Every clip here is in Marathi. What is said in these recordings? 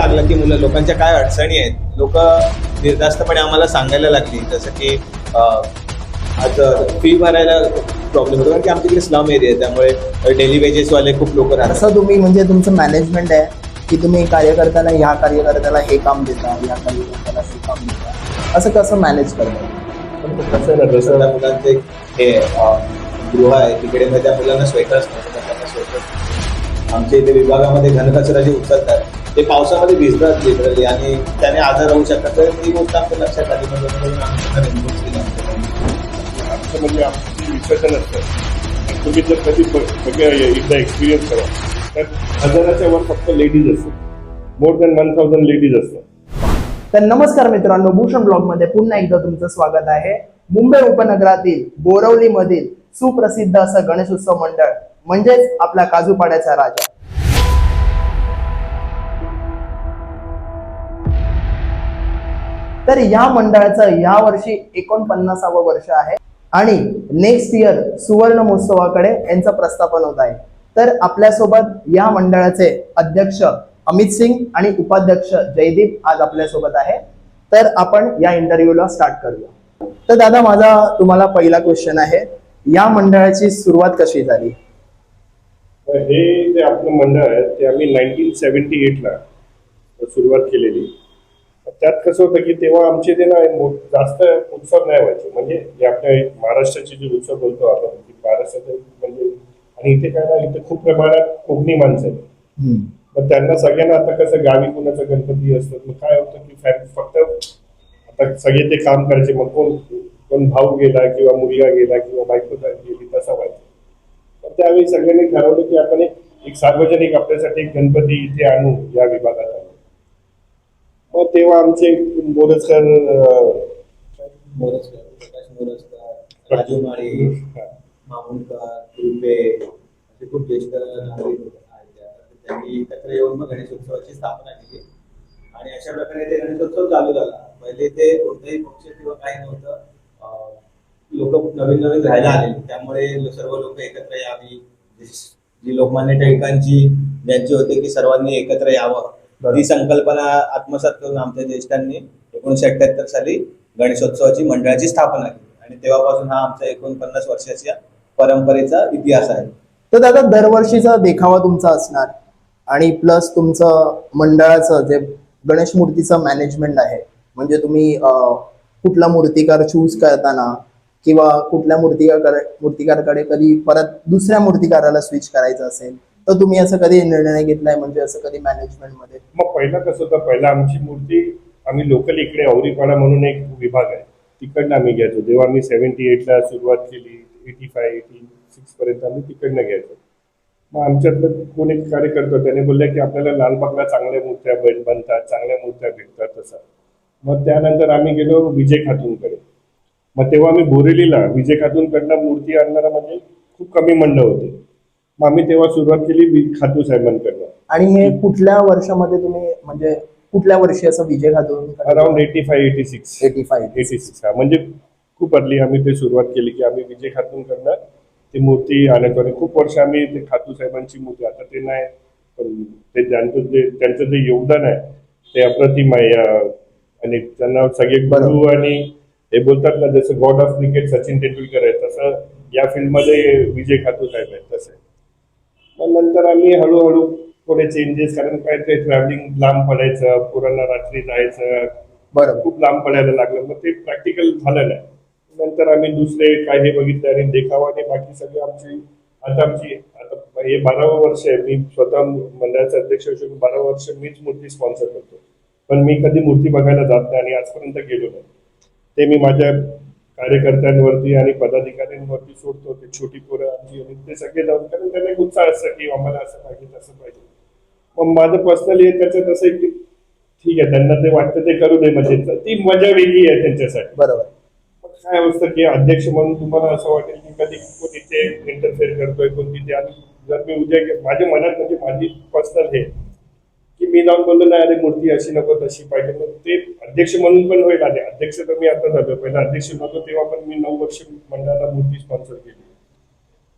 लागलं की लोकांच्या काय अडचणी आहेत, लोक निर्धास्तपणे आम्हाला सांगायला लागली. जसं की आज फी भरायला प्रॉब्लेम होतो, कारण की आमच्याकडे स्लम एरिया आहे, त्यामुळे डेली वेजेसवाले खूप लोक राहतात. असं तुम्ही म्हणजे तुमचं मॅनेजमेंट आहे की तुम्ही कार्यकर्त्याला ह्या कार्यकर्त्याला हे काम देता, ह्या कार्यकर्त्याला हे काम देता, असं कसं मॅनेज करता? पण कसं आहे ना, जसं त्या मुलांचे हे गृह आहे तिकडे, मग त्या मुलांना स्वेटर्स नसतात, त्यांना स्वेटर्स. आमच्या इथे विभागामध्ये घनकचरा जे उचलतात ते पावसामध्ये भिजतात लिटरली, आणि त्याने आजार होऊ शकतात. तर ती गोष्ट आमच्या लक्षात आली, म्हणून आम्ही इन्व्हेस्ट केलं आमचं म्हणजे आमची विसर्जन असतं. तुम्ही जर कधी एकदा एक्सपिरियन्स करा तर 1000च्या वर फक्त लेडीज असतात, मोर दॅन 1000 लेडीज असतात. तर नमस्कार मित्रांनो, भूषण ब्लॉगमध्ये पुन्हा एकदा तुमचं स्वागत आहे. मुंबई उपनगरातील बोरवलीमधील सुप्रसिद्ध असं गणेश उत्सव मंडळ म्हणजेच आपला काजूपाड्याचा राजा. तर या मंडळाचं या वर्षी 49वं वर्ष आहे आणि नेक्स्ट इयर सुवर्ण महोत्सवाकडे यांचं प्रस्थापन होत आहे. तर आपल्यासोबत या मंडळाचे अध्यक्ष अमित सिंग आणि उपाध्यक्ष जयदीप आज आपल्यासोबत आहे. तर आपण या इंटरव्ह्यूला स्टार्ट करूया. तर दादा, माझा तुम्हाला पहिला क्वेश्चन आहे, या मंडळाची सुरुवात कशी झाली? हे जे आपलं मंडळ आहे ते आम्ही 1978ला सुरुवात केलेली. त्यात कसं होतं की तेव्हा आमचे ते ना जास्त उत्सव नाही व्हायचे. म्हणजे जे आपल्या महाराष्ट्राचे जे उत्सव बोलतो आपण, महाराष्ट्राचे म्हणजे, आणि इथे काय ना, इथे खूप प्रमाणात कोकणी माणसं आहेत. मग त्यांना सगळ्यांना आता कसं गावी कुणाचा गणपती असतात, मग काय होतं की फक्त आता सगळे ते काम करायचे. मग कोण भाऊ गेला किंवा मुलगा गेला किंवा बायको गेली तसा व्हायचं. तर त्यावेळी सगळ्यांनी ठरवलं की आपण एक सार्वजनिक आपल्यासाठी एक गणपती इथे आणू या विभागात आणू. मग तेव्हा आमचे मोरजकर, राजू माळी, मामुलकर, रुपे असे खूप ज्येष्ठ नागरिक आहेत. त्यांनी एकत्र येऊन मग गणेशोत्सवाची स्थापना केली आणि अशा प्रकारे ते गणेशोत्सव चालू झाला. पहिले ते कोणताही पक्ष किंवा काही नव्हतं, लोक नवीन राहायला आले, त्यामुळे सर्व लोक एकत्र यावी. जी लोकमान्य टिळकांची ज्यांची होते की सर्वांनी एकत्र यावं, ती संकल्पना आत्मसात करून आमच्या ज्येष्ठांनी 1978 साली गणेशोत्सवाची मंडळाची स्थापना केली आणि तेव्हापासून हा आमचा 49 वर्षाच्या परंपरेचा इतिहास आहे. तर दादा, दरवर्षीचा देखावा तुमचा असणार आणि प्लस तुमचं मंडळाचं जे गणेश मूर्तीचं मॅनेजमेंट आहे, म्हणजे तुम्ही कुठला मूर्तिकार चूज करताना किंवा कुठल्या मूर्तिकारकडे कधी परत दुसऱ्या मूर्तिकाराला स्विच करायचं असेल तर तुम्ही असं कधी निर्णय घेतलाय, म्हणजे असं कधी मॅनेजमेंट मध्ये? मग पहिला कसं होतं, पहिला आमची मूर्ती आम्ही लोकल इकडे औरीपाडा म्हणून एक विभाग आहे, तिकडनं आम्ही घ्यायचो. जेव्हा आम्ही 78ला सुरुवात केली, 85-86 पर्यंत आम्ही तिकडनं घ्यायचो. मग आमच्यातलं कोण एक कार्यकर्ता त्याने बोलले की आपल्याला लालबागला चांगल्या मूर्त्या बनतात, चांगल्या मूर्त्या भेटतात तसं. मग त्यानंतर आम्ही गेलो विजय खातूनकडे. मग तेव्हा आम्ही बोरेलीला विजय खातूनकडनं मूर्ती आणणारा म्हणजे खूप कमी मंडळ होते. मग आम्ही तेव्हा सुरुवात केली खातू साहेबांकडनं. आणि हे कुठल्या वर्षामध्ये तुम्ही, म्हणजे कुठल्या वर्षी असं विजय खातून? अराउंड 85-86. हा, म्हणजे खूप अर्ली आम्ही ते सुरुवात केली की आम्ही विजय खातूनकडनं ती मूर्ती आणतो आणि खूप वर्ष आम्ही ते खातू साहेबांची मूर्ती, आता ते नाही पण ते त्यांचं जे योगदान आहे ते अप्रतिम आहे. आणि त्यांना सगळे गुरु आणि हे बोलतात ना, जसं God of cricket Sachin Tendulkar आहे, तसं या फील्डमध्ये विजय खातू साहेब आहेत तसं. मग नंतर आम्ही हळूहळू थोडे चेंजेस, कारण काय ते ट्रॅव्हलिंग लांब पडायचं, पुराणा रात्री जायचं, खूप लांब पडायला लागलं, मग ते प्रॅक्टिकल झालं नाही. नंतर आम्ही दुसरे काय हे बघितले आणि देखावाने बाकी सगळे आमची आता हे 12वं वर्ष आहे. मी स्वतः मंडळाचा अध्यक्ष असून 12 वर्ष मीच मूर्ती स्पॉन्सर करतो, पण मी कधी मूर्ती बघायला जात नाही आणि आजपर्यंत गेलो नाही. ते मी माझ्या कार्यकर्त्यांवरती आणि पदाधिकाऱ्यांवरती सोडतो. ते छोटी पोरं आमची आणि ते सगळे जाऊन, कारण त्यांना एक उत्साह असतं की आम्हाला असं पाहिजे तसं पाहिजे. मग माझं पर्सनली त्याच्यात असं की ठीक आहे, त्यांना ते वाटतं ते करू दे, म्हणजे ती मजा वेगळी आहे त्यांच्यासाठी. बरोबर. मग काय असतं की अध्यक्ष म्हणून तुम्हाला असं वाटेल की कधी कोण इथे इंटरफेअर करतोय, कोण तिथे. आणि जर मी उद्या माझ्या मनात, म्हणजे माझी पर्सनल हे की मी जाऊन बोललो नाही अरे मूर्ती अशी नको तशी पाहिजे, मग ते अध्यक्ष म्हणून पण होईल. आणि अध्यक्ष तर मी आता झालो, पहिला अध्यक्ष नव्हतो तेव्हा पण मी 9 वर्ष मंडळाला मूर्ती स्पॉन्सर केली.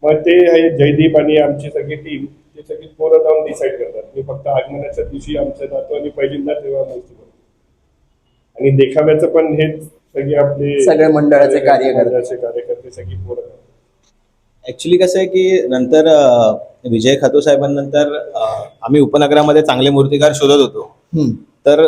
मग ते जयदीप आणि आमची सगळी टीम ते सगळी पोरं जाऊन डिसाईड करतात. मी फक्त आगमनाच्या दिवशी आमच्या जातो आणि पहिल्यांदा तेव्हा मूर्ती बनवतो. आणि देखाव्याचं पण हे सगळे आपले सगळे मंडळाचे कार्यकर्ते. मंडळाचे कार्यकर्ते सगळी पोरं. ऍक्च्युली कसं आहे की नंतर विजय खातू साहेबांनंतर आम्ही उपनगरामध्ये चांगले मूर्तिकार शोधत होतो. हम्म. तर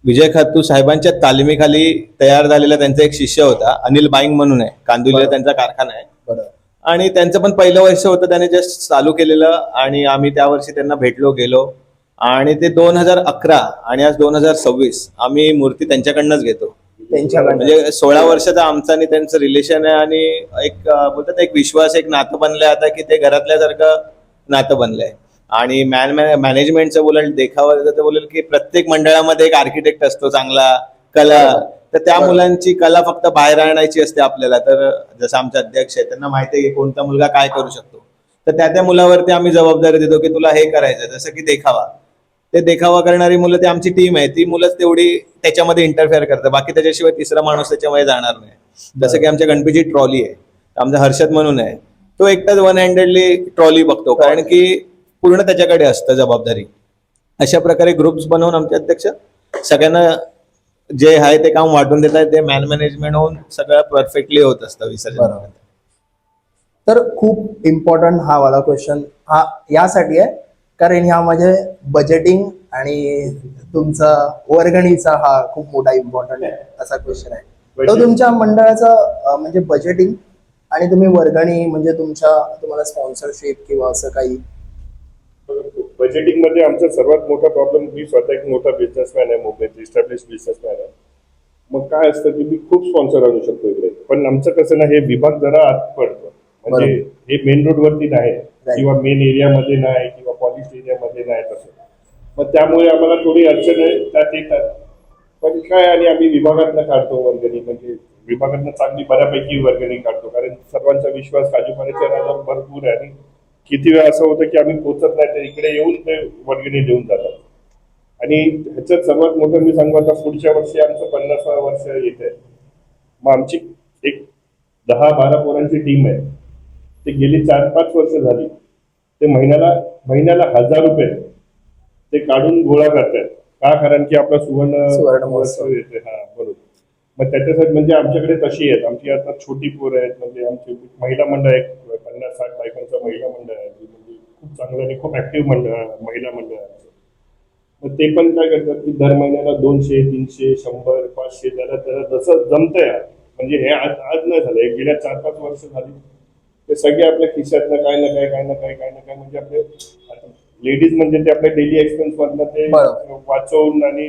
विजय खातू साहेबांच्या तालमीखाली तयार झालेला त्यांचा एक शिष्य होता, अनिल बाईंग म्हणून आहे, कांदिवलीला बरं. त्यांचा कारखाना आहे. बरोबर. आणि त्यांचं पण पहिलं वर्ष होतं, त्याने जस्ट चालू केलेलं आणि आम्ही त्या वर्षी त्यांना भेटलो गेलो आणि ते 2011 आणि आज 2026 आम्ही मूर्ती त्यांच्याकडनंच घेतो. त्यांच्याकडनं. म्हणजे 16 वर्षाचा आमचा आणि त्यांचं रिलेशन आहे आणि एक बोलतात ना, एक विश्वास, एक नातं बनलंय आता की ते घरातल्यासारखं नातं बनलंय. आणि मॅनेजमेंटचं बोलेल, देखावा बोलेल की प्रत्येक मंडळामध्ये एक आर्किटेक्ट असतो चांगला, कला. तर त्या बरोबर. मुलांची कला फक्त बाहेर आणायची असते आपल्याला. तर जसं आमचे अध्यक्ष आहे त्यांना माहिती आहे की कोणता मुलगा काय करू शकतो, तर त्या मुलावरती आम्ही जबाबदारी देतो की तुला हे करायचं. जसं की देखावा, ते देखावा करणारी मुलं, ती आमची टीम आहे, ती मुलंच तेवढी त्याच्यामध्ये इंटरफेअर करतात, बाकी त्याच्याशिवाय तिसरा माणूस त्याच्यामध्ये जाणार नाही. जसं की आमच्या गणपतीची ट्रॉली आहे, आमचा हर्षद म्हणून आहे, तो एकटाच 100% ट्रॉली बघतो, कारण की पूर्ण त्याच्याकडे असतं जबाबदारी. अशा प्रकारे ग्रुप्स बनवून आमचे अध्यक्ष सगळ्यांना जे आहे ते काम वाटून देत आहेत. ते मॅनेजमेंट होऊन सगळं परफेक्टली होत असतं विसर्जन. बरोबर. तर खूप इम्पॉर्टंट हा वाला क्वेश्चन हा यासाठी आहे कारण ह्यामध्ये बजेटिंग आणि तुमचा वर्गणीचा हा खूप मोठा इम्पॉर्टंट असा क्वेश्चन आहे. तर तुमच्या मंडळाचा म्हणजे बजेटिंग आणि तुम्ही वर्गणी म्हणजे तुम्हाला स्पॉन्सरशिप किंवा असं काही. बजेटिंग मध्ये आमचा सर्वात मोठा प्रॉब्लेम, मी स्वतः एक मोठा बिझनेसमॅन आहे, मुंबईत इस्टॅब्लिश बिझनेसमॅन आहे. मग काय असतं की मी खूप स्पॉन्सर आणू शकतो इकडे, पण आमचं कसं ना, हे विभाग जरा आत पडतो. म्हणजे हे मेन रोड वरती नाही किंवा मेन एरियामध्ये नाही किंवा पॉलिश एरियामध्ये नाही तसं. मग त्यामुळे आम्हाला थोडी अडचण आहे त्यात येतात. पण काय, आणि आम्ही विभागातनं काढतो वर्गणी, म्हणजे विभागातनं चांगली बऱ्यापैकी वर्गणी काढतो, कारण सर्वांचा विश्वास काजूपाण्याच्या राजावर भरपूर आहे. आणि किती वेळा असं होतं की आम्ही पोचत नाही, तर इकडे येऊन ते वर्गणी देऊन जातात. आणि ह्याच्यात सर्वात मोठं मी सांगू, आता पुढच्या वर्षी आमचं 50वं वर्ष येत आहे. मग आमची एक 10-12 पोरांची टीम आहे, ते गेली 4-5 वर्ष झाली, ते महिन्याला 1000 रुपये ते काढून गोळा करतात. का? कारण की आपला सुवर्ण महोत्सव येते. हा, बरोबर. मग त्याच्यासाठी म्हणजे आमच्याकडे तशी आहेत, आमची आता छोटी पोरं आहेत, म्हणजे आमची महिला मंडळ आहे, 50-60 बायकांचं महिला मंडळ आहे, म्हणजे खूप चांगलं आणि खूप ऍक्टिव्ह महिला मंडळ आहे. मग ते पण काय करतात की दर महिन्याला 200, 300, 100, 500 त्याला जसं जमतंय. म्हणजे हे आज नाही झालं, हे गेल्या 4-5 वर्ष झाली. ते सगळे आपल्या खिशातनं काय ना काय म्हणजे आपले लेडीज म्हणजे ते आपल्या डेली एक्सपेन्स मधनं ते वाचवून, आणि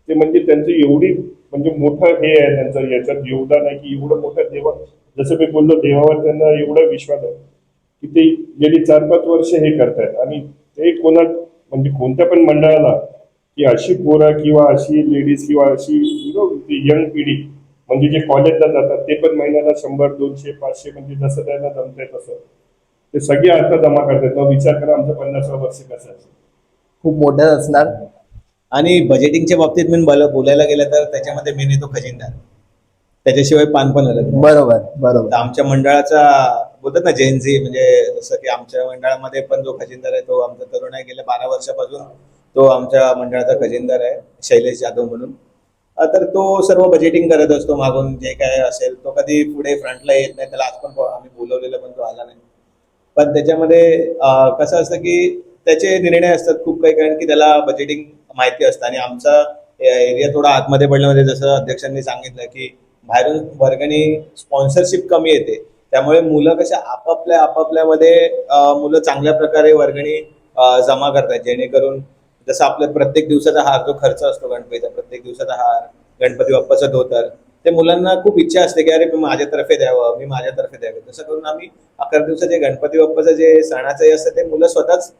ते म्हणजे त्यांचं एवढी म्हणजे मोठं हे आहे त्यांचं याच्यात योगदान आहे की एवढं मोठं देवा, जसं मी बोललो, देवावर त्यांना एवढा विश्वास आहे की ते गेली 4-5 वर्ष हे करतायत. आणि ते म्हणजे कोणत्या पण मंडळाला की अशी पोरं किंवा अशी लेडीज किंवा अशी यंग पिढी म्हणजे जे कॉलेजला जातात ते पण महिन्याला 100, 200, 500 म्हणजे जसं त्यांना जमतंय तसं ते सगळे आता जमा करतात. मग विचार करा आमचं 50वं वर्ष कसं असेल, खूप मोठं असणार. आणि बजेटिंगच्या बाबतीत मी बोलायला गेलं तर त्याच्यामध्ये मेन येतो खजिनदार, त्याच्याशिवाय पान पण हलत नाही. बरोबर. तर आमच्या मंडळाचा बोलतात ना जेनझी, म्हणजे जसं की आमच्या मंडळामध्ये पण जो खजिनदार आहे तो आमचा तरुण आहे, गेल्या 12 वर्षापासून तो आमच्या मंडळाचा खजिनदार आहे, शैलेश जाधव म्हणून. तर तो सर्व बजेटिंग करत असतो मागून, जे काय असेल. तो कधी पुढे फ्रंटला येत नाही, त्याला आज पण आम्ही बोलवलेलं पण तो आला नाही. पण त्याच्यामध्ये कसं असतं की त्याचे निर्णय असतात खूप काही, कारण की त्याला बजेटिंग माहिती असतं. आणि आमचा एरिया थोडा आतमध्ये पडल्यामध्ये, जसं अध्यक्षांनी सांगितलं की बाहेरून वर्गणी स्पॉन्सरशिप कमी येते, त्यामुळे मुलं कशा आपापल्यामध्ये मुलं चांगल्या प्रकारे वर्गणी जमा करतात, जेणेकरून जसं आपल्या प्रत्येक दिवसाचा हार जो खर्च असतो गणपतीचा, प्रत्येक दिवसाचा हार, गणपती बाप्पाचं धोतर, ते मुलांना खूप इच्छा असते की अरे मी माझ्यातर्फे द्यावं, मी माझ्यातर्फे द्यावं. तसं करून आम्ही 11 दिवसाचे गणपती बाप्पाचं जे सणाचं हे असतं ते मुलं स्वतःच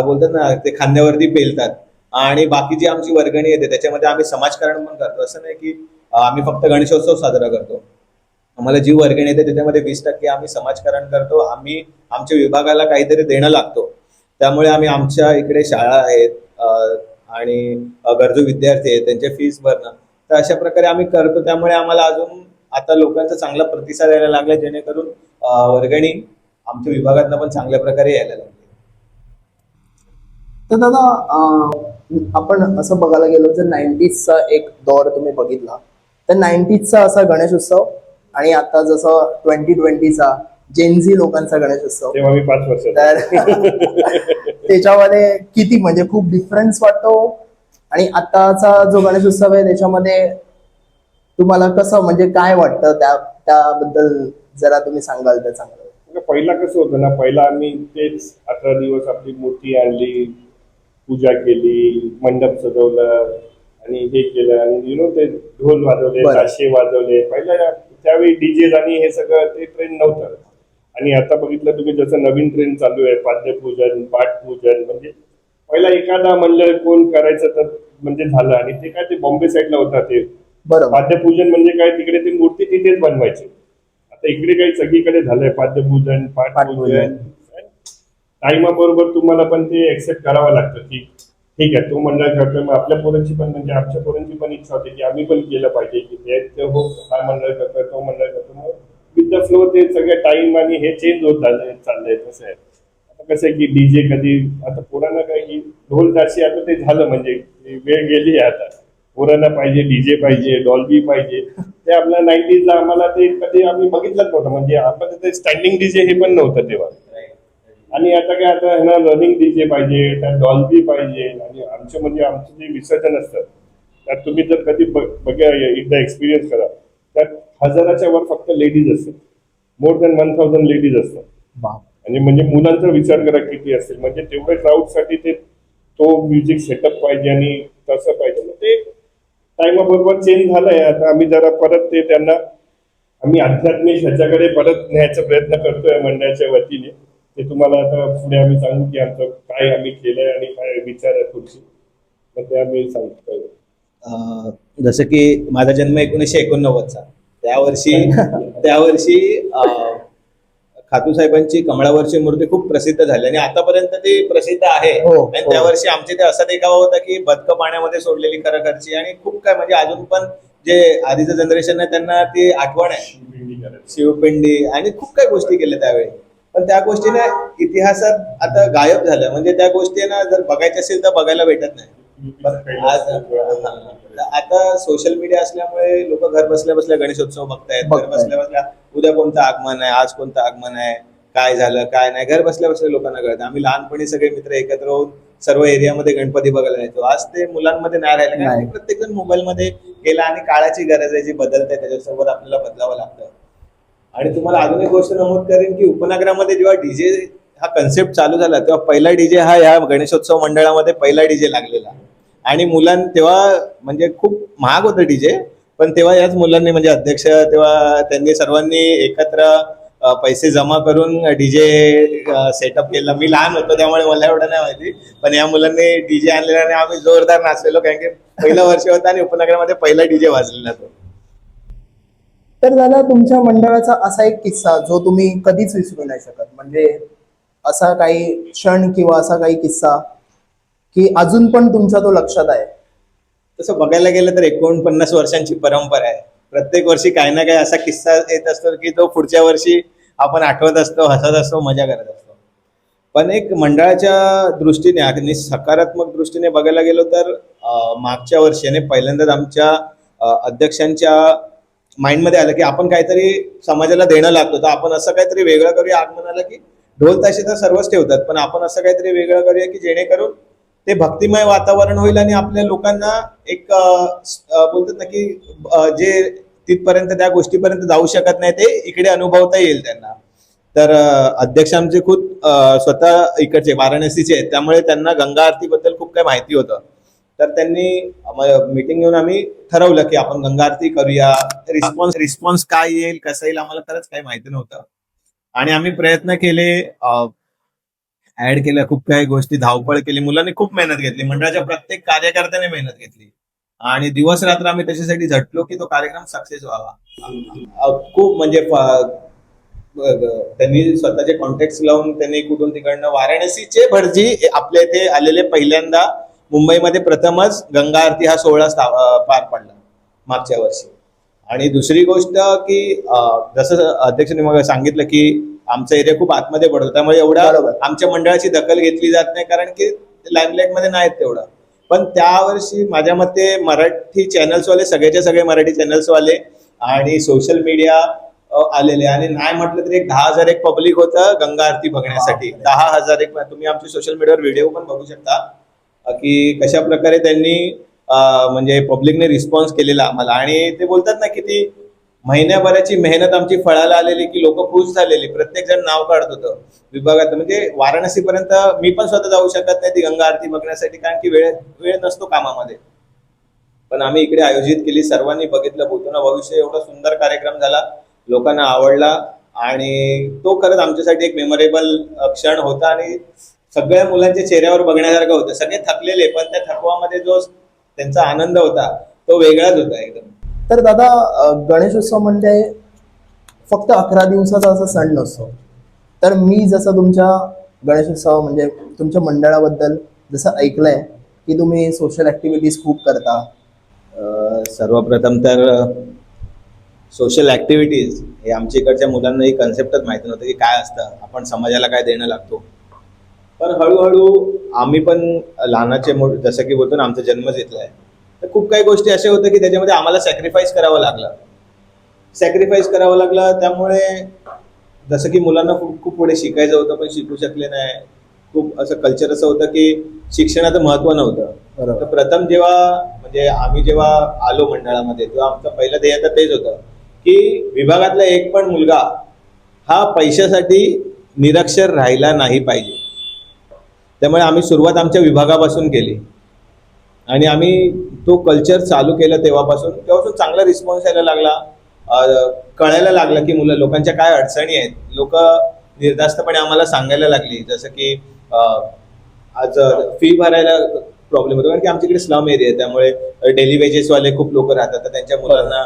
बोलतात ना, ते खांद्यावरती पेलतात. आणि बाकी जी आमची वर्गणी येते त्याच्यामध्ये आम्ही समाजकारण पण करतो. असं नाही की आम्ही फक्त गणेशोत्सव साजरा करतो. आम्हाला जी वर्गणी येते त्याच्यामध्ये 20% आम्ही समाजकारण करतो. आम्ही आमच्या विभागाला काहीतरी देणं लागतो. त्यामुळे आम्ही आमच्या इकडे शाळा आहेत आणि गरजू विद्यार्थी आहेत, त्यांचे फीस भरणं, तर अशा प्रकारे आम्ही करतो. त्यामुळे आम्हाला अजून आता लोकांचा चांगला प्रतिसाद यायला लागला, जेणेकरून वर्गणी आमच्या विभागातनं पण चांगल्या प्रकारे यायला लागले. तर दादा आपण असं बघायला गेलो जर 90sचा एक दौर तुम्ही बघितला तर 90sचा असा गणेशोत्सव आणि आता जसं 2020चा जेनझी लोकांचा गणेशोत्सव, तेव्हा मी 5 वर्ष तर त्याच्यामध्ये किती म्हणजे खूप डिफरन्स वाटतो. आणि आताचा जो गणेशोत्सव आहे त्याच्यामध्ये तुम्हाला कसं म्हणजे काय वाटतं त्याबद्दल जरा तुम्ही सांगाल तर चांगलं. पहिला कसं होतं ना, पहिला आम्ही तेच 18 दिवस आपली मूर्ती आणली, पूजा केली, मंडप सजवलं आणि हे केलं आणि ते ढोल वाजवले, बरं. ताशे वाजवले. पहिल्या त्यावेळी डीजे आणि हे सगळं ते ट्रेंड नव्हतं. आणि आता बघितलं तुम्ही जसं नवीन ट्रेंड चालू आहे, पाद्यपूजन, पाठपूजन. म्हणजे पहिला एखादा म्हणलं कोण करायचं तर म्हणजे झालं. आणि ते काय ते बॉम्बे साईडला होता ते बरोबर. पाद्यपूजन म्हणजे काय, तिकडे ती मूर्ती तिथेच बनवायची. आता इकडे काही सगळीकडे झालंय पाद्यपूजन, पाठपूजन. टाइमाबरोबर तुम्हाला पण ते एक्सेप्ट करावं लागतं की ठीक आहे तो मंडळ करतोय, मग आपल्या पोरांची पण म्हणजे आमच्या पोरांची पण इच्छा होती की आम्ही पण केलं पाहिजे की ते हो हा मंडळ करतोय तो मंडळ करतो. मग विथ द फ्लो ते सगळं टाइम आणि हे चेंज होत चाललंय. कसं आहे आता कसं आहे की डीजे कधी आता पोरांना काय की ढोल ताशे आता ते झालं म्हणजे वेळ गेली आहे. आता पोरांना पाहिजे डीजे पाहिजे, डॉल्बी पाहिजे. ते आपल्या 90sला आम्हाला ते कधी आम्ही बघितलंच नव्हतं. म्हणजे आपण ते स्टँडिंग डीजे हे पण नव्हतं तेव्हा. आणि आता काय आता ह्यांना रनिंग डीजे पाहिजे, त्यात डॉल्बी पाहिजे. आणि आमचे जे विसर्जन असतात त्यात तुम्ही जर कधी बघा एकदा एक्सपिरियन्स करा, त्यात 1000च्या वर फक्त लेडीज असतात. मोर दॅन 1000 लेडीज असतात. आणि म्हणजे मुलांचा विचार करा किती असेल. म्हणजे तेवढ्या क्राऊडसाठी ते तो म्युझिक सेटअप पाहिजे आणि तसं पाहिजे. मग ते टाइमाबरोबर चेंज झालंय. आता आम्ही जरा परत ते त्यांना आम्ही आध्यात्मिक ह्याच्याकडे परत न्यायचा प्रयत्न करतोय मंडळाच्या वतीने. ते तुम्हाला आता पुढे आम्ही सांगू की आमचं काय आम्ही केलंय आणि काय विचार आहे पुढची, तर ते आम्ही सांगतो. जसं की माझा जन्म 1989चा. त्यावर्षी खातू साहेबांची कमळावरची मूर्ती खूप प्रसिद्ध झाली आणि आतापर्यंत ती प्रसिद्ध आहे. आणि त्यावर्षी आमचे ते असा देखावा होता की बदकं पाण्यामध्ये सोडलेली खरखरची आणि खूप काय म्हणजे अजून पण जे आधीचं जनरेशन आहे त्यांना ती आठवण आहे. शिवपिंडी आणि खूप काही गोष्टी केल्या त्यावेळी. पण त्या गोष्टीने इतिहासात आता गायब झाल्या. म्हणजे त्या गोष्टी ना जर बघायच्या असेल तर बघायला भेटत नाही. आता सोशल मीडिया असल्यामुळे लोक घर बसल्या बसल्या गणेशोत्सव बघतायत. घर बसल्या बसल्या उद्या कोणतं आगमन आहे, आज कोणतं आगमन आहे, काय झालं काय नाही, घर बसल्या बसल्या लोकांना कळतं. आम्ही लहानपणी सगळे मित्र एकत्र होऊन सर्व एरियामध्ये गणपती बघायला जायचो. आज ते मुलांमध्ये नाही राहिलं कारण प्रत्येक जण मोबाईलमध्ये गेला आणि काळाची गरज आहे जी बदलते त्याच्यासोबत आपल्याला बदलावं लागतं. आणि तुम्हाला अजून एक गोष्ट नमूद करेन की उपनगरामध्ये जेव्हा डीजे हा कन्सेप्ट चालू झाला तेव्हा पहिला डीजे हा या गणेशोत्सव मंडळामध्ये पहिला डीजे लागलेला. आणि तेव्हा म्हणजे खूप महाग होतं डीजे, पण तेव्हा याच मुलांनी म्हणजे अध्यक्ष तेव्हा त्यांनी सर्वांनी एकत्र पैसे जमा करून डीजे सेटअप केला. मी लहान होतो त्यामुळे मला एवढं नाही माहिती, पण या मुलांनी डीजे आणलेला आणि आम्ही जोरदार नाचलेलो कारण की पहिलं वर्ष होतं आणि उपनगरामध्ये पहिला डीजे वाजलेला तो. तर दादा तुमच्या मंडळाचा असा एक किस्सा जो तुम्ही कधीच विसरू नाही शकत, म्हणजे असा काही क्षण किंवा असा काही किस्सा की अजून पण तुमच्या तो लक्षात आहे. तसं बघायला गेलं तर 49 वर्षांची परंपरा आहे. प्रत्येक वर्षी काही ना काही असा किस्सा येत असतो की तो पुढच्या वर्षी आपण आठवत असतो, हसत असतो, मजा करत असतो. पण एक मंडळाच्या दृष्टीने आणि सकारात्मक दृष्टीने बघायला गेलो तर मागच्या वर्षाने पहिल्यांदाच आमच्या अध्यक्षांच्या माइंडमध्ये आलं की आपण काहीतरी समाजाला देणं लागतो, तर आपण असं काहीतरी वेगळं करूया. आगमनाला की ढोल ताशे तर सर्वच ठेवतात, पण आपण असं काहीतरी वेगळं करूया की जेणेकरून ते भक्तिमय वातावरण होईल आणि आपल्या लोकांना एक बोलतात ना की जे तिथपर्यंत त्या गोष्टीपर्यंत जाऊ शकत नाही ते इकडे अनुभवता येईल त्यांना. तर अध्यक्ष आमचे खूप स्वतः इकडचे वाराणसीचे आहेत, त्यामुळे त्यांना गंगा आरतीबद्दल खूप काही माहिती होतं. तर त्यांनी मीटिंग घेऊन आम्ही ठरवलं की आपण गंगा आरती करूया. रिस्पॉन्स काय येईल कसं येईल आम्हाला खरंच काही माहिती नव्हतं. आणि आम्ही प्रयत्न केले, ऍड केल्या, खूप काही गोष्टी धावपळ केली. मुलांनी खूप मेहनत घेतली, मंडळाच्या प्रत्येक कार्यकर्त्याने मेहनत घेतली आणि दिवस रात्र आम्ही त्याच्यासाठी झटलो की तो कार्यक्रम सक्सेस व्हावा. खूप म्हणजे त्यांनी स्वतःचे कॉन्टॅक्ट लावून त्यांनी कुठून तिकडनं वाराणसीचे भटजी आपल्या इथे आलेले, पहिल्यांदा मुंबईमध्ये प्रथमच गंगा आरती हा सोहळा पार पडला मागच्या वर्षी. आणि दुसरी गोष्ट की जसं अध्यक्षांनी मग सांगितलं की आमचा एरिया खूप आतमध्ये पडतो, त्यामुळे एवढा बरोबर. आमच्या मंडळाची दखल घेतली जात नाही, कारण की लाईमलाईट मध्ये नाहीत तेवढं. पण त्या वर्षी माझ्या मते मराठी चॅनल्सवाले सगळेच्या सगळे मराठी चॅनल्सवाले आणि सोशल मीडिया आलेले, आणि नाही म्हटलं तरी एक 10,000 एक पब्लिक होतं गंगा आरती बघण्यासाठी. बापरे. 10,000 एक. तुम्ही आमच्या सोशल मीडियावर व्हिडिओ पण बघू शकता की कशा प्रकारे त्यांनी म्हणजे पब्लिकने रिस्पॉन्स केलेला आम्हाला. आणि ते बोलतात ना की ती महिन्याभराची मेहनत आमची फळाला आलेली, की लोक खुश झालेली, प्रत्येक जण नाव काढत होतं विभागात. म्हणजे वाराणसी पर्यंत मी पण स्वतः जाऊ शकत नाही ती गंगा आरती बघण्यासाठी, कारण की वेळ नसतो कामामध्ये. पण आम्ही इकडे आयोजित केली, सर्वांनी बघितलं. भूतोना भविष्य एवढा सुंदर कार्यक्रम झाला, लोकांना आवडला, आणि तो खरंच आमच्यासाठी एक मेमोरेबल क्षण होता. आणि सगळ्या मुलांच्या चेहऱ्यावर बघण्यासारखं होतं. सगळे थकलेले, पण त्या थकवामध्ये जो त्यांचा आनंद होता तो वेगळाच होता एकदम. तर दादा, गणेशोत्सव म्हणजे फक्त 11 दिवसाचा असा सण नसतो. तर मी जसं तुमच्या गणेशोत्सव म्हणजे तुमच्या मंडळाबद्दल जसं ऐकलंय की तुम्ही सोशल ऍक्टिव्हिटीज खूप करता. सर्वप्रथम तर सोशल ऍक्टिव्हिटीज हे आमच्या इकडच्या मुलांना ही कन्सेप्टच माहिती नव्हतं की काय असतं, आपण समाजाला काय देणं लागतो. पण हळूहळू आम्ही पण लहानाचे जसं की बोलतो ना, आमचा जन्मच इथला आहे, तर खूप काही गोष्टी अशा होत्या की त्याच्यामध्ये आम्हाला सॅक्रिफाईस करावं लागलं. त्यामुळे जसं की मुलांना खूप खूप पुढे शिकायचं होतं, पण शिकू शकले नाही. खूप असं कल्चर असं होतं की शिक्षणाचं महत्त्व नव्हतं. बरोबर. तर प्रथम म्हणजे आम्ही जेव्हा आलो मंडळामध्ये, तेव्हा आमचं पहिलं ध्येय तर तेच होतं की विभागातला एक पण मुलगा हा पैशासाठी निरक्षर राहिला नाही पाहिजे. त्यामुळे आम्ही सुरुवात आमच्या विभागापासून केली, आणि आम्ही तो कल्चर चालू केला. तेव्हापासून चांगला रिस्पॉन्स यायला लागला. कळायला लागलं की लोकांच्या काय अडचणी आहेत. लोक निर्धास्तपणे आम्हाला सांगायला लागली, जसं की आज फी भरायला प्रॉब्लेम होतो, कारण की आमच्याकडे स्लम एरिया आहे, त्यामुळे डेली वेजेसवाले खूप लोक राहतात. तर त्यांच्या मुलांना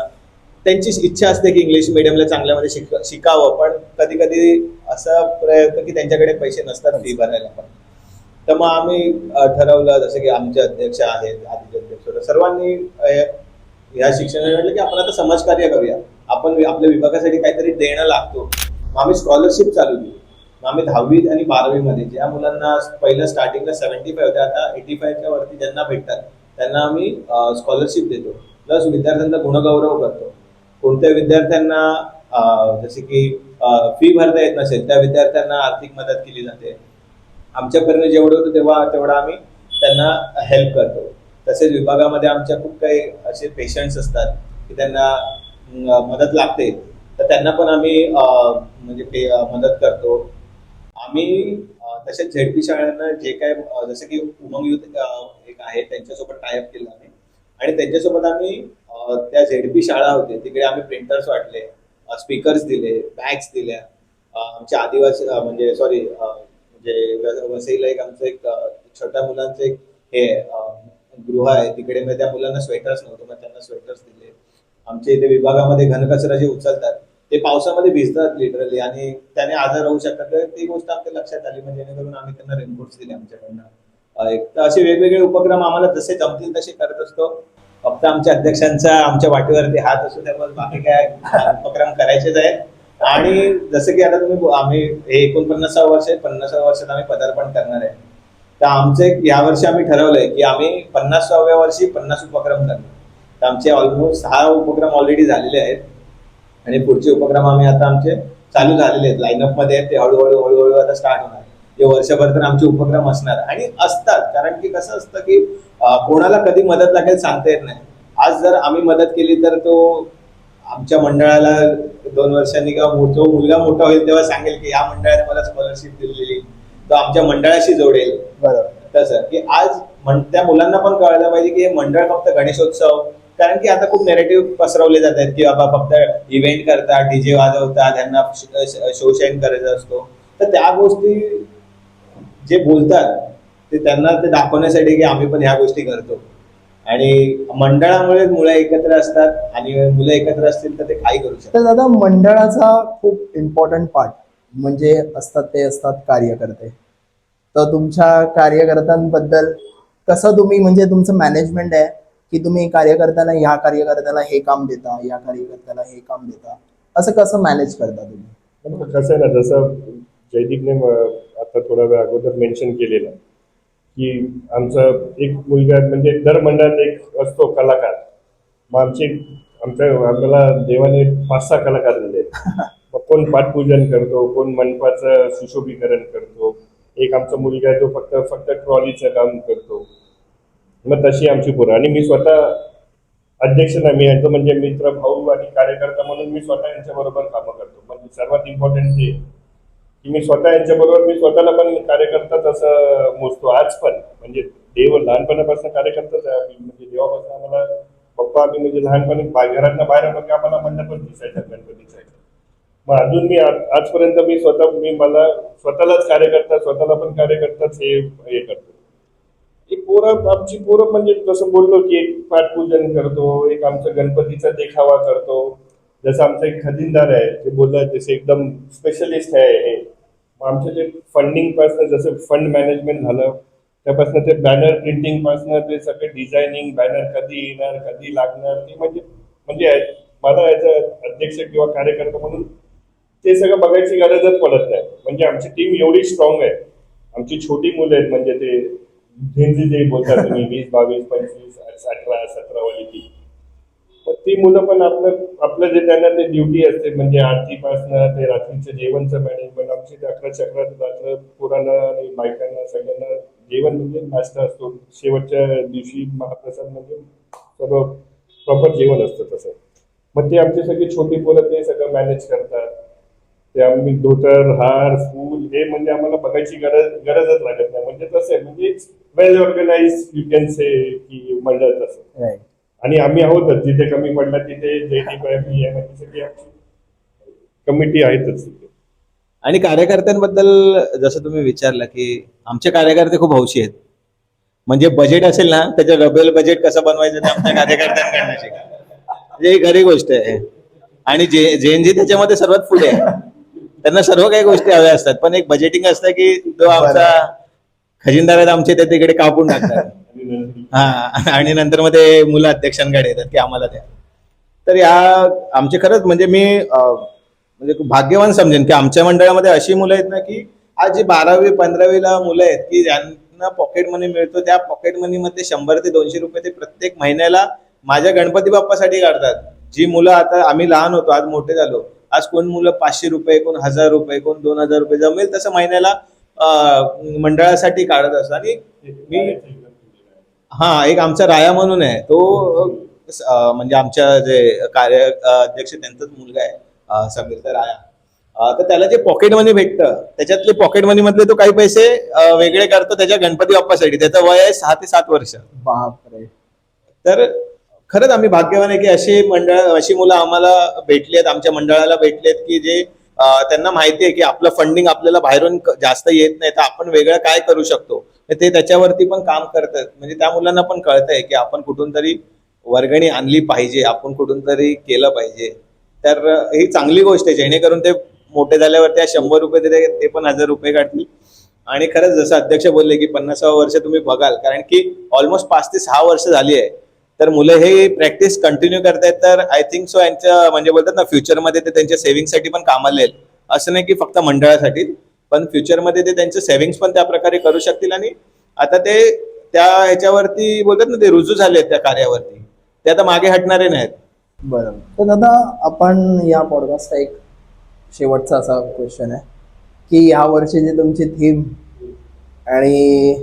त्यांची इच्छा असते की इंग्लिश मिडियमला चांगल्यामध्ये शिकावं, पण कधी कधी असा प्रयत्न की त्यांच्याकडे पैसे नसतात फी भरायला पण. तर मग आम्ही ठरवलं, जसं की आमचे अध्यक्ष आहेत, आधीचे अध्यक्ष, सर्वांनी या शिक्षणाला म्हटलं की आपण आता समाजकार्य करूया, आपण आपल्या विभागासाठी काहीतरी देणं लागतो. मग आम्ही स्कॉलरशिप चालू केली. मग आम्ही 10वी आणि 12वी मध्ये ज्या मुलांना पहिलं स्टार्टिंगला 75 होत्या, आता 85च्या वरती ज्यांना भेटतात त्यांना आम्ही स्कॉलरशिप देतो. प्लस विद्यार्थ्यांचा गुणगौरव करतो. कोणत्या विद्यार्थ्यांना जसे की फी भरता येत नसेल त्या विद्यार्थ्यांना आर्थिक मदत केली जाते. आमच्याकडनं जेवढं होतं तेवढं आम्ही त्यांना हेल्प करतो. तसेच विभागामध्ये आमच्या खूप काही असे पेशंट्स असतात की त्यांना मदत लागते, तर त्यांना पण आम्ही म्हणजे मदत करतो. आम्ही तसेच झेडपी शाळांना जे काय जसं की उमंग युथ एक आहे, त्यांच्यासोबत टायअप केलं आम्ही, आणि त्यांच्यासोबत आम्ही त्या झेडपी शाळा होते तिकडे आम्ही प्रिंटर्स वाटले, स्पीकर्स दिले, बॅग्स दिल्या. आमच्या आदिवासी म्हणजे वसईला आमचं एक छोट्या मुलांचं एक हे गृह आहे, तिकडे मग त्या मुलांना स्वेटर्स नव्हतं, मग त्यांना स्वेटर्स दिले. आमच्या इथे विभागामध्ये घनकचरा जे उचलतात ते पावसामध्ये भिजतात लिटरली, आणि त्याने आजार होऊ शकतात. तर ती गोष्ट आमच्या लक्षात आली, म्हणजे जेणेकरून आम्ही त्यांना रेनकोट्स दिले आमच्याकडनं. एक तर असे वेगवेगळे उपक्रम आम्हाला जसे जमतील तसे करत असतो. फक्त आमच्या अध्यक्षांचा आमच्या वाटेवरती हात असतो, त्यामुळे बाकी काय उपक्रम करायचेच आहेत. आणि जसं की आता आम्ही हे 49 वर्ष आहे, 50 वर्षात आम्ही पदार्पण करणार आहे. तर आमचं एक यावर्षी आम्ही ठरवलंय की आम्ही 50व्या वर्षी 50 उपक्रम करणार. तर आमचे ऑलमोस्ट 6 उपक्रम ऑलरेडी झालेले आहेत, आणि पुढचे उपक्रम आम्ही आता आमचे चालू झालेले आहेत, लाईनअप मध्ये आहेत. ते हळूहळू आता स्टार्ट होणार. ते वर्षभर तर आमचे उपक्रम असणार आणि असतात, कारण की कसं असतं की कोणाला कधी मदत लागेल सांगता येत नाही. आज जर आम्ही मदत केली तर तो आमच्या मंडळाला 2 वर्षांनी किंवा जो मुलगा मोठा होईल तेव्हा सांगेल की या मंडळाने मला स्कॉलरशिप दिलेली, तो आमच्या मंडळाशी जोडेल. बरोबर. तसं की आज त्या मुलांना पण कळलं पाहिजे की हे मंडळ फक्त गणेशोत्सव, कारण की आता खूप नेरेटिव्ह पसरवले जात आहेत की बाबा फक्त इव्हेंट करतात, डीजे वाजवतात, त्यांना शो शाईन करायचा असतो. तर त्या गोष्टी जे बोलतात ते त्यांना ते दाखवण्यासाठी की आम्ही पण ह्या गोष्टी करतो. आणि मंडळामुळे मुलं एकत्र असतात, आणि मुलं एकत्र असतील तर ते काही करू शकतात. तर दादा, मंडळाचा खूप इम्पॉर्टंट पार्ट म्हणजे ते असतात कार्यकर्ते. तर तुमच्या कार्यकर्त्यांबद्दल कसं तुम्ही म्हणजे तुमचं मॅनेजमेंट आहे की तुम्ही कार्यकर्त्याला ह्या कार्यकर्त्याला हे काम देता, या कार्यकर्त्याला हे काम देता, असं कसं मॅनेज करता तुम्ही? कसं आहे ना, जसं जयदीपने आता थोडा वेळ अगोदर मेन्शन केलेलं की आमचा एक मुलगा म्हणजे दर मंडळात एक असतो कलाकार. मग आम्हाला देवाने 5-6 कलाकार दिले आहेत. मग कोण पाठपूजन करतो, कोण मंडपाचं सुशोभीकरण करतो, एक आमचा मुलगा आहे जो फक्त फक्त ट्रॉलीचं काम करतो. मग तशी आमची पोरं. आणि मी स्वतः अध्यक्ष नाही, मी यांचं म्हणजे मित्र, भाऊ आणि कार्यकर्ता म्हणून मी स्वतः यांच्याबरोबर कामं करतो. म्हणजे सर्वात इम्पॉर्टंट ते की मी स्वतः यांच्याबरोबर मी स्वतःला पण कार्यकर्ताच असं मोजतो आज पण. म्हणजे देव लहानपणापासून कार्यकर्ताच आहे आम्ही. म्हणजे देवापासून आम्हाला पप्पा आम्ही म्हणजे लहानपणी घरातनं बाहेर आलो की आम्हाला मंडपच दिसायचा गणपतीचा. मग अजून मी आजपर्यंत मी मला स्वतःलाच कार्यकर्ता, स्वतःला पण कार्यकर्ताच हे करतो. एक आमची पोरं म्हणजे जसं बोललो की एक पाठपूजन करतो, एक आमचं गणपतीचा देखावा करतो. जसं आमचं एक खजिनदार आहे ते बोललं तसे एकदम स्पेशलिस्ट आहे हे. मग आमचं ते फंडिंग पासून जसं फंड मॅनेजमेंट झालं त्यापासून ते बॅनर प्रिंटिंग पासून ते सगळे डिझायनिंग, बॅनर कधी येणार कधी लागणार ते म्हणजे मला याचा अध्यक्ष किंवा कार्यकर्ता म्हणून ते सगळं बघायची गरजच पडत नाही. म्हणजे आमची टीम एवढी स्ट्रॉंग आहे. आमची छोटी मुलं आहेत म्हणजे ते झेंझी जे बोलतात तुम्ही 20, 22, 25, 18, 17 वाली ती. तर ती मुलं पण आपलं जे त्यांना ते ड्युटी असते म्हणजे आरतीपासनं ते रात्रीचं जेवणचं मॅनेजमेंट. आमची 11 चक्रात रात्र पोरांना आणि बायकांना सगळ्यांना जेवण म्हणजे नाश्ता असतो. शेवटच्या दिवशी महाप्रसाद म्हणजे सर्व प्रॉपर जेवण असतं तसं. मग ते आमची सगळी छोटी पोरं ते सगळं मॅनेज करतात. ते आम्ही धोतर, हार, फूल हे म्हणजे आम्हाला बघायची गरजच लागत नाही. म्हणजे तसं आहे म्हणजे वेल ऑर्गनाइज यू कॅन से की मंडळ तसं. राईट. आणि आम्ही आहोतच, जिथे कमी पडलं तिथे जयदीप आहे, मी आहे, म्हणजे सगळी आमची कमिटी आहेतच तिथे. आणि कार्यकर्त्यांबद्दल जसं तुम्ही विचारलं की आमचे कार्यकर्ते खूप हौशी आहेत. म्हणजे बजेट असेल ना त्याच्या डबल बजेट कसं बनवायचं ते आमच्या कार्यकर्त्यांकडनं शिका. म्हणजे ही खरी गोष्ट आहे. आणि जेएनजी त्याच्यामध्ये सर्वात पुढे आहे. त्यांना सर्व काही गोष्टी हव्या असतात पण एक बजेटिंग असतं की जो आमचा खजिनदार आहेत आमचे ते तिकडे कापून टाकतात. हा, आणि नंतर मग ते मुलं अध्यक्षांकडे येतात की आम्हाला द्या. तर या आमचे खरंच म्हणजे मी म्हणजे खूप भाग्यवान समजेन की आमच्या मंडळामध्ये अशी मुलं आहेत ना की आज जी 12वी 15वीला मुलं आहेत की ज्यांना पॉकेट मनी मिळतो त्या पॉकेट मनी मध्ये 100 ते 200 रुपये ते प्रत्येक महिन्याला माझ्या गणपती बाप्पासाठी काढतात. जी मुलं आता आम्ही लहान होतो आज मोठे झालो, आज कोण मुलं 500 रुपये, कोण 1000 रुपये, कोण 2000 रुपये जमेल तसं महिन्याला मंडळासाठी काढत असतात. आणि मी एक आमचा राया म्हणून आहे तो म्हणजे आमच्या जे कार्य अध्यक्ष त्यांचाच मुलगा आहे समीर राया. तर त्याला जे पॉकेट मनी भेटतं त्याच्यातले पॉकेट मनी मधले तो काही पैसे वेगळे करतो त्याच्या गणपती बाप्पासाठी. त्याचं वय आहे 6 ते 7 वर्ष. बापरे. तर खरंच आम्ही भाग्यवान आहे की अशी मुलं आम्हाला भेटली आहेत, आमच्या मंडळाला भेटलेत की जे त्यांना माहिती आहे की आपलं फंडिंग आपल्याला बाहेरून जास्त येत नाही तर आपण वेगळं काय करू शकतो ते त्याच्यावरती पण काम करतात. म्हणजे त्या मुलांना पण कळतंय की आपण कुठून तरी वर्गणी आणली पाहिजे, आपण कुठून तरी केलं पाहिजे. तर ही चांगली गोष्ट आहे जेणेकरून ते मोठे झाल्यावर त्या 100 रुपये दिले ते पण 1000 रुपये काढतील. आणि खरंच जसं अध्यक्ष बोलले की 50वं वर्ष तुम्ही बघाल कारण की ऑलमोस्ट 5 ते 6 वर्ष झाली आहे. तर मुलं हे प्रॅक्टिस कंटिन्यू करतायत तर आय थिंक सो यांच्या म्हणजे बोलतात ना फ्युचरमध्ये ते त्यांच्या सेव्हिंगसाठी पण कामाला येईल. असं नाही की फक्त मंडळासाठी पण फ्युचरमध्ये ते त्यांचे सेव्हिंग्स पण त्या प्रकारे करू शकतील. आणि आता ते त्या ह्याच्यावरती बोलतात ना ते रुजू झाले त्या कार्यावरती, ते आता मागे हटणारे नाहीत. बरोबर. तर दादा आपण या पॉडकास्टचा एक शेवटचा असा क्वेश्चन आहे की ह्या वर्षीची तुमची थीम आणि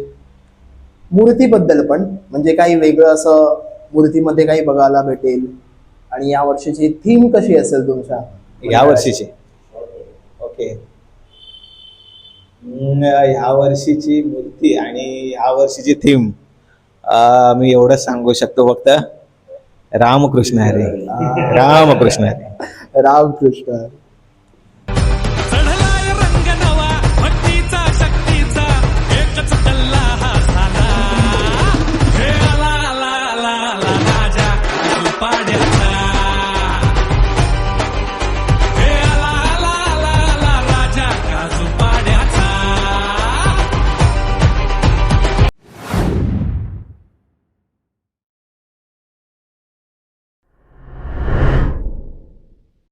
मूर्तीबद्दल पण म्हणजे काही वेगळं असं मूर्तीमध्ये काही बघायला भेटेल आणि या वर्षीची थीम कशी असेल तुमच्या या वर्षीची? ओके, ह्या वर्षीची मूर्ती आणि ह्या वर्षीची थीम मी एवढंच सांगू शकतो फक्त रामकृष्ण हरी. रामकृष्ण हरी. रामकृष्ण.